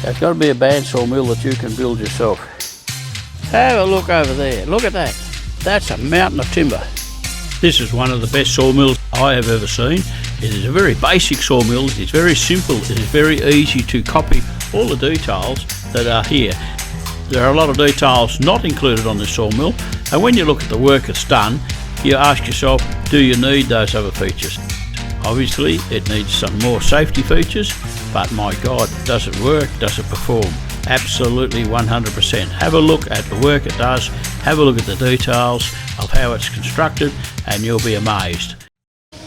There's got to be a bandsaw mill that you can build yourself. Have a look over there. Look at that. That's a mountain of timber. This is one of the best sawmills I have ever seen. It is a very basic sawmill. It is very simple. It is very easy to copy all the details that are here. There are a lot of details not included on this sawmill, and when you look at the work it's done, you ask yourself, do you need those other features? Obviously it needs some more safety features, but my God, does it work, does it perform? Absolutely 100%. Have a look at the work it does, have a look at the details of how it's constructed, and you'll be amazed.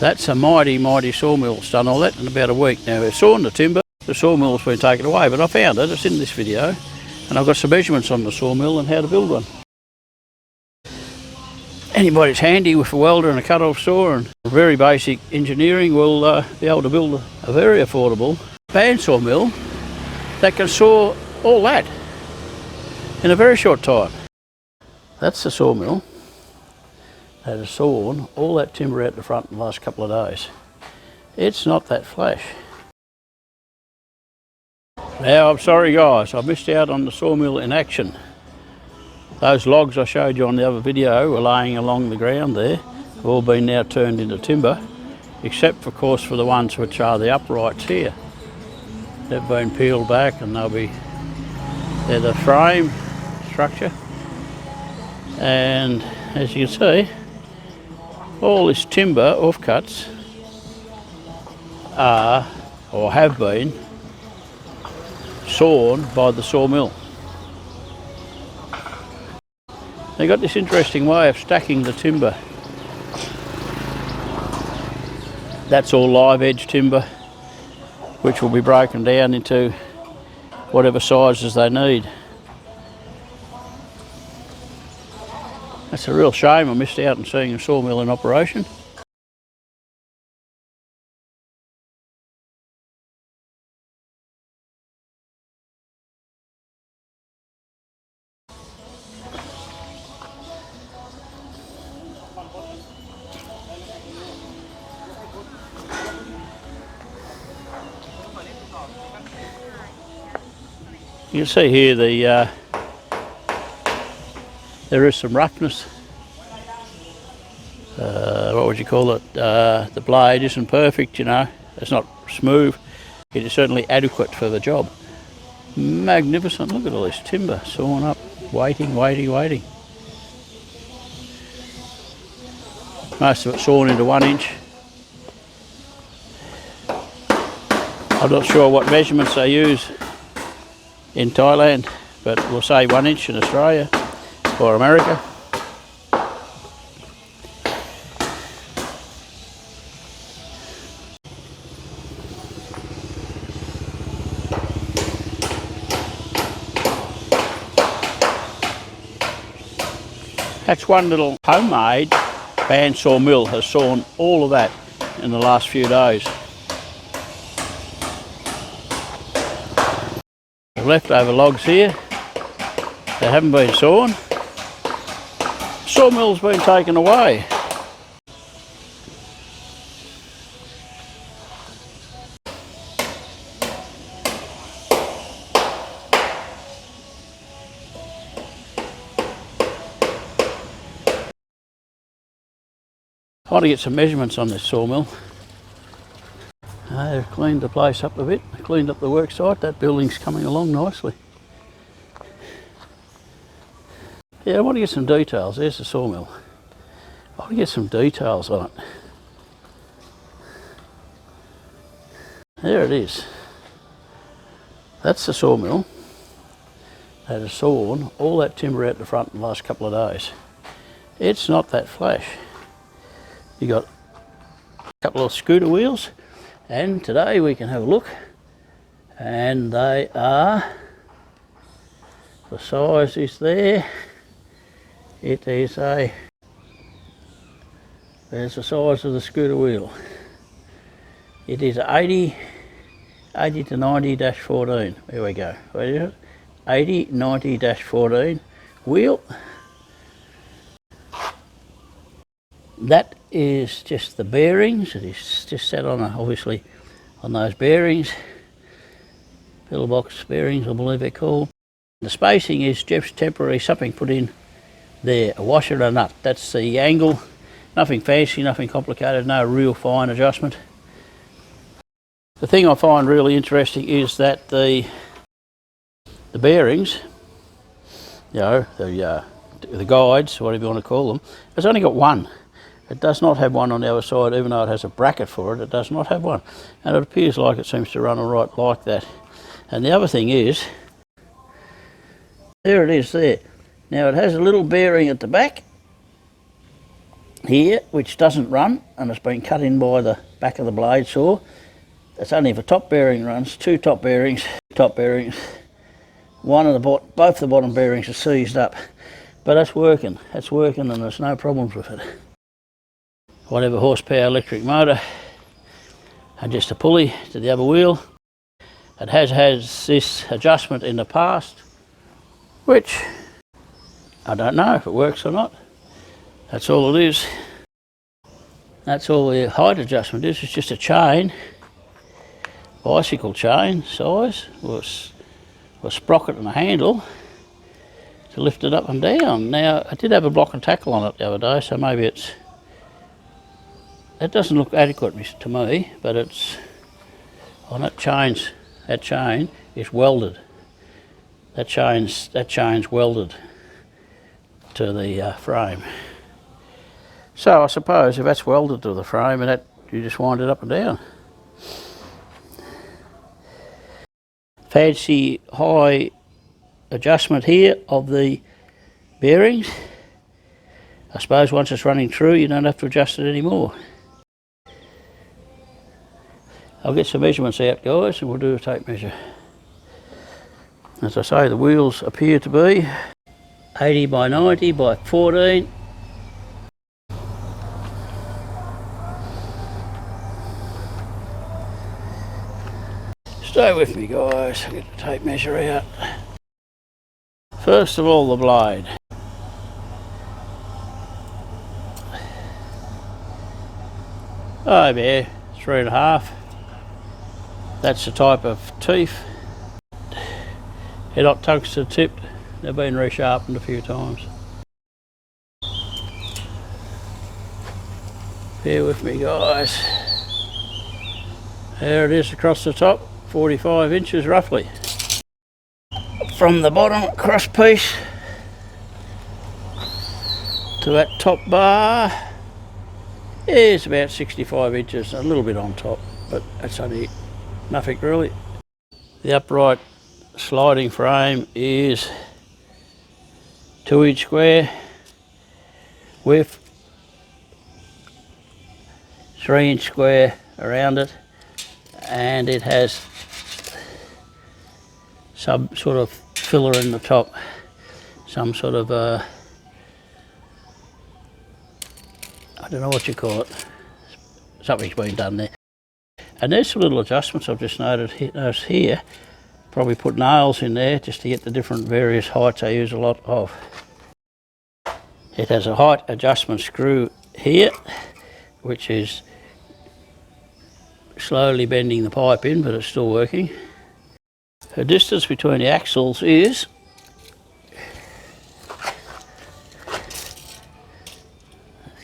That's a mighty, mighty sawmill. It's done all that in about a week now. It's sawn the timber, the sawmill's been taken away, but I found it, it's in this video, and I've got some measurements on the sawmill and how to build one. Anybody's handy with a welder and a cut-off saw and very basic engineering will be able to build a very affordable bandsaw mill that can saw all that in a very short time. That's the sawmill that has sawn all that timber out the front in the last couple of days. It's not that flash. Now I'm sorry guys, I missed out on the sawmill in action. Those logs I showed you on the other video were laying along the ground there. Have all been now turned into timber, except of course for the ones which are the uprights here. They've been peeled back and they're the frame structure. And as you can see, all this timber offcuts are, or have been, sawn by the sawmill. They've got this interesting way of stacking the timber. That's all live edge timber, which will be broken down into whatever sizes they need. That's a real shame I missed out on seeing a sawmill in operation. You can see here there is some roughness. What would you call it? The blade isn't perfect, you know. It's not smooth. It is certainly adequate for the job. Magnificent. Look at all this timber sawn up, waiting. Most of it sawn into 1 inch. I'm not sure what measurements they use in Thailand, but we'll say 1 inch in Australia or America. That's one little homemade bandsaw mill has sawn all of that in the last few days. Leftover logs here that haven't been sawn. Sawmill's been taken away. I want to get some measurements on this sawmill. They've cleaned the place up a bit, cleaned up the work site. That building's coming along nicely. Yeah, I want to get some details. There's the sawmill. I want to get some details on it. There it is. That's the sawmill that has sawn all that timber out the front in the last couple of days. It's not that flash. You got a couple of scooter wheels. And today we can have a look, and they are, the size is there, it is there's the size of the scooter wheel. It is 80 to 90-14, there we go, 80, 90-14 wheel. That is just the bearings. It is just set on obviously on those bearings. pillbox bearings, I believe they're called. The spacing is just temporary, something put in there, a washer and a nut. That's the angle. Nothing fancy, nothing complicated, no real fine adjustment. The thing I find really interesting is that the bearings, you know, the guides, whatever you want to call them, it's only got one. It does not have one on the other side, even though it has a bracket for it, it does not have one. And it appears like it seems to run all right like that. And the other thing is, there it is there. Now it has a little bearing at the back here, which doesn't run, and it's been cut in by the back of the blade saw. It's only if a top bearing runs, two top bearings. One of both the bottom bearings are seized up. But that's working, and there's no problems with it. Whatever horsepower electric motor, and just a pulley to the other wheel. It has this adjustment in the past, which I don't know if it works or not. That's all it is. That's all the height adjustment is. It's just a chain, bicycle chain size, with a sprocket and a handle to lift it up and down. Now, I did have a block and tackle on it the other day, so maybe it doesn't look adequate to me, but it's on that chain is welded. That chain's welded to the frame. So I suppose if that's welded to the frame, and you just wind it up and down. Fancy high adjustment here of the bearings. I suppose once it's running true, you don't have to adjust it anymore. I'll get some measurements out, guys, and we'll do a tape measure. As I say, the wheels appear to be 80 by 90 by 14. Stay with me, guys. I'll get the tape measure out. First of all, the blade. Oh yeah, 3.5. That's the type of teeth. Head-hot tungsten tipped. They've been resharpened a few times. Bear with me, guys. There it is across the top, 45 inches roughly. From the bottom cross piece to that top bar is about 65 inches, a little bit on top, but that's only nothing really. The upright sliding frame is 2-inch square with 3-inch square around it, and it has some sort of filler in the top, some sort of I don't know what you call it, something's been done there. And there's some little adjustments I've just noticed here. Probably put nails in there just to get the different various heights I use a lot of. It has a height adjustment screw here, which is slowly bending the pipe in, but it's still working. The distance between the axles is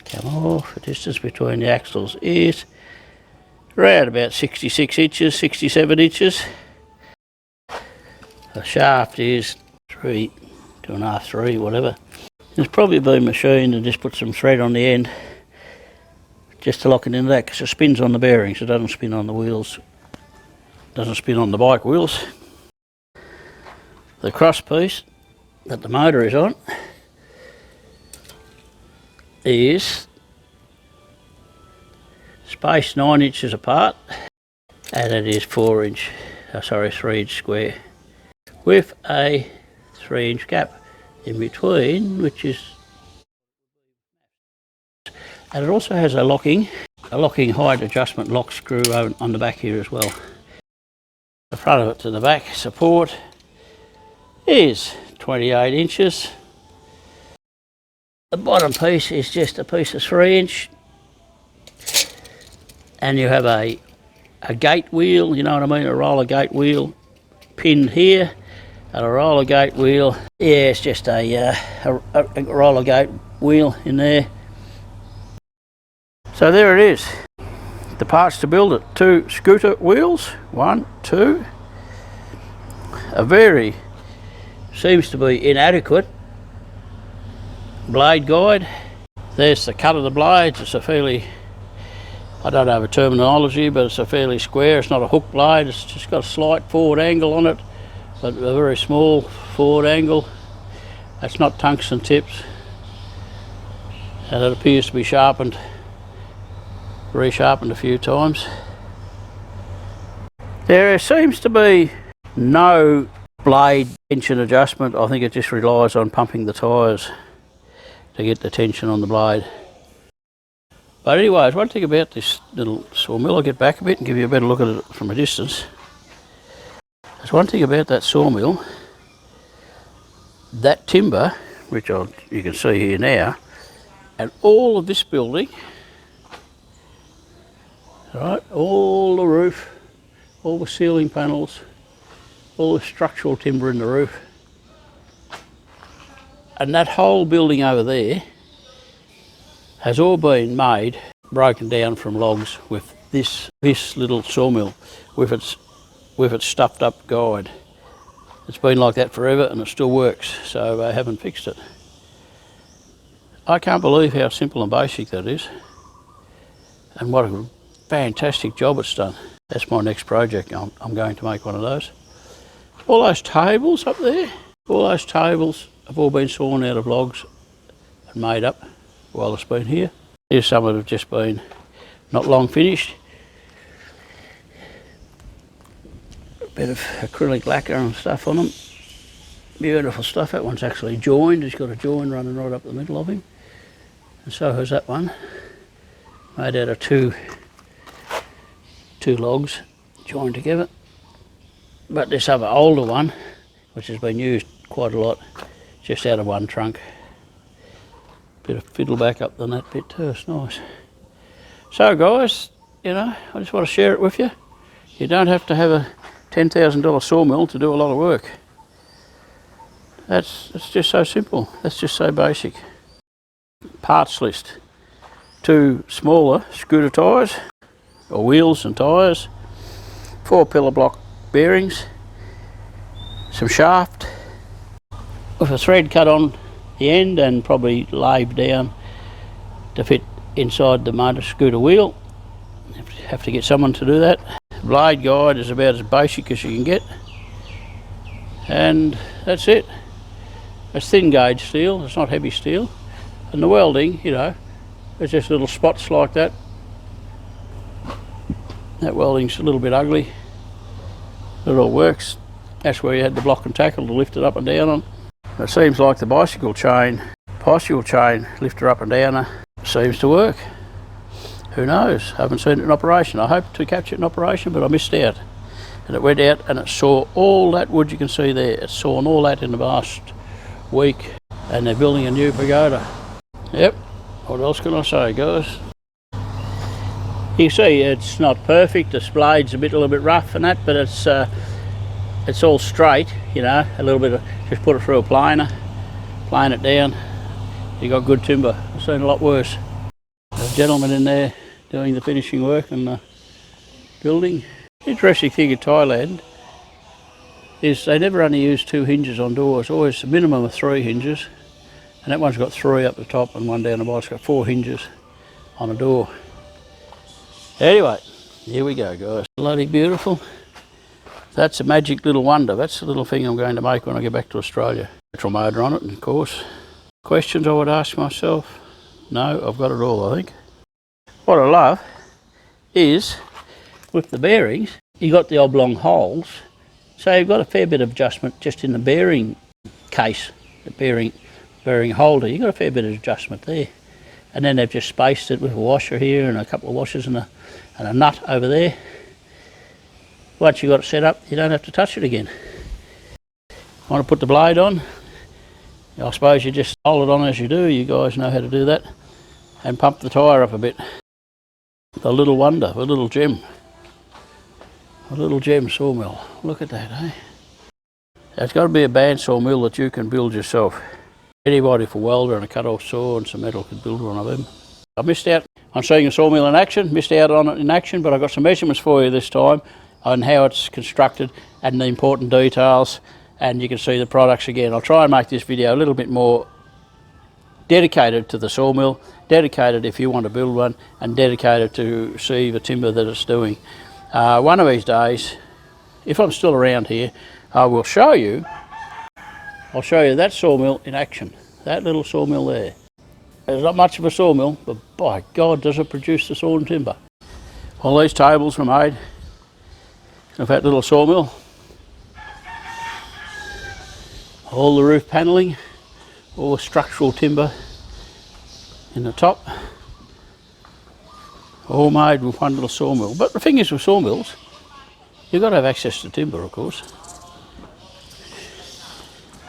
the distance between the axles is around about 66 inches, 67 inches. The shaft is 3, 2.5, 3, whatever. It's probably been machined and just put some thread on the end just to lock it into that, because it spins on the bearings, it doesn't spin on the wheels, doesn't spin on the bike wheels. The cross piece that the motor is on is spaced 9 inches apart, and it is 3-inch square with a 3-inch gap in between, which is, and it also has a locking height adjustment lock screw on the back here as well. The front of it to the back support is 28 inches. The bottom piece is just a piece of 3-inch, and you have a gate wheel, you know what I mean, a roller gate wheel pinned here, and a roller gate wheel. Yeah, it's just a roller gate wheel in there. So there it is. The parts to build it: 2 scooter wheels, 1, 2. A very, seems to be inadequate blade guide. There's the cut of the blades. It's a fairly, I don't know the terminology, but it's a fairly square. It's not a hook blade. It's just got a slight forward angle on it, but a very small forward angle. That's not tungsten tips, and it appears to be sharpened, resharpened a few times. There seems to be no blade tension adjustment. I think it just relies on pumping the tyres to get the tension on the blade. But anyways, one thing about this little sawmill, I'll get back a bit and give you a better look at it from a distance. There's one thing about that sawmill: that timber, which you can see here now, and all of this building, right, all the roof, all the ceiling panels, all the structural timber in the roof, and that whole building over there has all been made, broken down from logs with this little sawmill with its stuffed up guide. It's been like that forever and it still works, so they haven't fixed it. I can't believe how simple and basic that is, and what a fantastic job it's done. That's my next project. I'm going to make one of those. All those tables up there, all those tables have all been sawn out of logs and made up while it's been here. Here's some that have just been not long finished. A bit of acrylic lacquer and stuff on them. Beautiful stuff. That one's actually joined. He's got a join running right up the middle of him. And so has that one. Made out of two logs joined together. But this other older one, which has been used quite a lot, just out of one trunk. Bit of fiddle back up on that bit too, it's nice. So guys, you know, I just want to share it with you. You don't have to have a $10,000 sawmill to do a lot of work. It's just so simple. That's just so basic. Parts list: 2 smaller scooter tyres, or wheels and tyres, 4 pillar block bearings, some shaft with a thread cut on the end and probably laid down to fit inside the motor scooter wheel. Have to get someone to do that. Blade guide is about as basic as you can get, and that's it. It's thin gauge steel, it's not heavy steel, and the welding, you know, there's just little spots like that. That welding's a little bit ugly. It all works. That's where you had the block and tackle to lift it up and down on. It seems like the bicycle chain lifter up and downer seems to work. Who knows? I haven't seen it in operation. I hoped to catch it in operation, but I missed out. And it went out and it saw all that wood you can see there. It's sawn all that in the last week, and they're building a new pagoda. Yep. What else can I say, guys? You see, it's not perfect. This blade's a little bit rough and that, but it's all straight. You know, a little bit of, just put it through a planer, plane it down. You got good timber. I've seen a lot worse. There's a gentleman in there doing the finishing work on the building. Interesting thing in Thailand is they never only use 2 hinges on doors, always a minimum of 3 hinges, and that one's got 3 up the top and 1 down the bottom. It's got 4 hinges on a door. Anyway, here we go, guys. Bloody beautiful. That's a magic little wonder. That's the little thing I'm going to make when I get back to Australia. Petrol motor on it, and of course. Questions I would ask myself? No, I've got it all, I think. What I love is, with the bearings, you got the oblong holes, so you've got a fair bit of adjustment just in the bearing case, the bearing holder. You've got a fair bit of adjustment there. And then they've just spaced it with a washer here and a couple of washers and a nut over there. Once you've got it set up, you don't have to touch it again. Want to put the blade on? I suppose you just hold it on as you do. You guys know how to do that. And pump the tyre up a bit. The little wonder, the little gem. A little gem sawmill. Look at that, eh? It's got to be a bandsaw mill that you can build yourself. Anybody for welder and a cut-off saw and some metal could build one of them. I missed out on seeing a sawmill in action, missed out on it in action, but I got some measurements for you this time on how it's constructed and the important details, and you can see the products again. I'll try and make this video a little bit more dedicated to the sawmill, dedicated if you want to build one, and dedicated to see the timber that it's doing. One of these days, if I'm still around here, I will show you, I'll show you that sawmill in action, that little sawmill there. There's not much of a sawmill, but by God does it produce the sawn timber. All these tables were made of that little sawmill. All the roof panelling, all the structural timber in the top, all made with one little sawmill. But the thing is with sawmills, you've got to have access to timber, of course.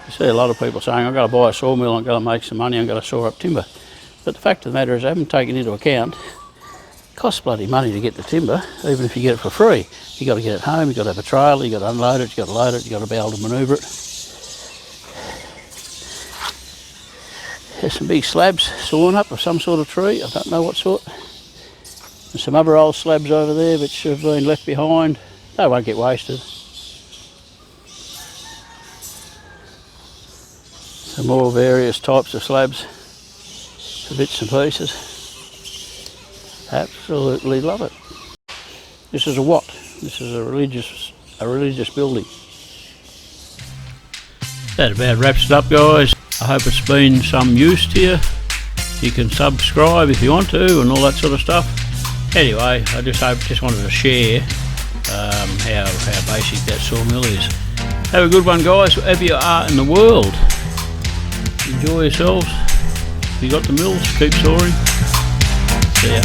You see a lot of people saying, I've got to buy a sawmill, I've got to make some money, I've got to saw up timber. But the fact of the matter is, I haven't taken into account, it costs bloody money to get the timber, even if you get it for free. You've got to get it home, you've got to have a trailer, you've got to unload it, you've got to load it, you've got to be able to manoeuvre it. There's some big slabs sawn up of some sort of tree, I don't know what sort. There's some other old slabs over there which have been left behind. They won't get wasted. Some more various types of slabs for bits and pieces. Absolutely love it. This is a what? This is a religious building. That about wraps it up, guys. I hope it's been some use to you. You can subscribe if you want to and all that sort of stuff. Anyway, I just wanted to share how basic that sawmill is. Have a good one, guys, wherever you are in the world. Enjoy yourselves. If you got the mills, keep sawing. See ya.